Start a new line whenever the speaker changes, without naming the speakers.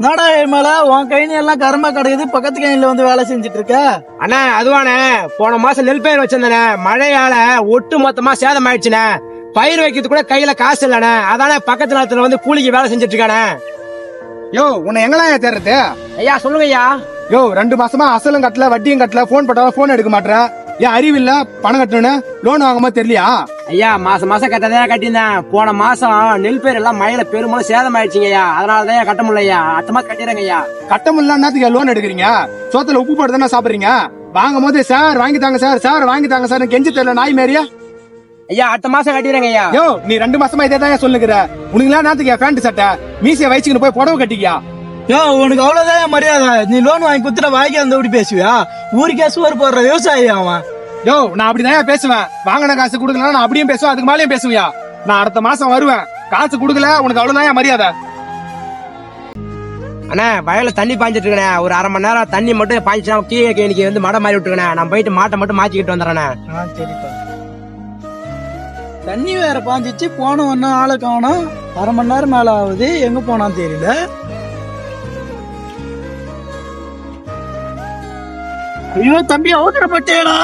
நாடா மேல உன் கைனி எல்லாம் கரும்பா கிடைக்குது, பக்கத்து கைனில வந்து வேலை செஞ்சுட்டு இருக்க.
அண்ணா அதுவானே, போன மாசம் நெல் பயிர் வச்சிருந்தேனே, மழையால ஒட்டு மொத்தமா சேதம் ஆயிடுச்சுனே. பயிர் வைக்கிறது கூட கையில காசு இல்லண்ணே. அதானே பக்கத்து நேரத்துல வந்து கூலிக்கு வேலை செஞ்சுட்டு இருக்கானே.
யோ உன்னை எங்கெல்லாம் தேர்றது?
ஐயா சொல்லுங்க ஐயா.
யோ 2 மாசமா அசலும் கட்டல வட்டியும் கட்டல, போன் போட்டாலும் போன் எடுக்க மாட்டேன். ஏன் அறிவில்ல? பணம் கட்டணும்னு லோன் வாங்கும்போது தெரியலையா?
ஐயா மாசம் மாசம் கட்டதே கட்டியிருந்தேன். போன மாசம் நெல் பயிர் எல்லாம் மழையில பெரும்பாலும் சேதம் ஆயிடுச்சுங்க ஐயா. அதனாலதான் கட்ட முடியல ஐயா. அடுத்த மாசம் கட்டிடுறேங்க ஐயா.
கட்ட முடியலன்னா லோன் எடுக்கிறீங்க? சோத்துல உப்பு போட்டு தானே சாப்பிடுறீங்க? வாங்கும் போது சார் வாங்கி தாங்க சார், சார் வாங்கி தாங்க சார் கெஞ்சி தெரியல நாய் மாரியா?
ஐயா அடுத்த மாசம் கட்டிடுறேங்க ஐயா.
யோ நீ 2 மாசமா இதே தான் சொல்லுகிற. உனக்குலாம் நாத்துக்கு பேண்ட் சட்டை மீசிய வயசுக்கு போய் புடவை கட்டிக்கியா?
யோ உனக்கு அவ்வளவுதான் மரியாதை. நீ லோன் வாங்கி குத்துட்ட வாங்கி அந்த எப்படி பேசுவியா? ஊருக்கே சுவர் போடுற விவசாயி அவன்.
யோ நான் அப்படிதான் பேசுவேன். வாங்கின காசு கொடுக்கல நான் அப்படியும் பேசுவேன், அதுக்கு மேலேயும் பேசுவியா? நான் அடுத்த மாசம் வருவேன், காசு கொடுக்கல உனக்கு அவ்வளவுதான் மரியாதை.
அண்ணா வயல்ல தண்ணி பாஞ்சிட்டு இருக்கேன். ஒரு அரை மணி நேரம் தண்ணி மட்டும் பாய்ச்சினா கீழே இன்னைக்கு வந்து மடை மாறி விட்டுருக்கேன். நான் போயிட்டு மாட்டை மட்டும் மாத்திக்கிட்டு வந்துடுறேண்ணே.
சரிப்பா. தண்ணி வேற பாஞ்சிச்சு, போன ஒன்னும் ஆளை காணோம். அரை மணி நேரம் மேல ஆகுது, எங்க போனான்னு தெரியல. ஐயோ தம்பி அவசரப்பட்டேடா.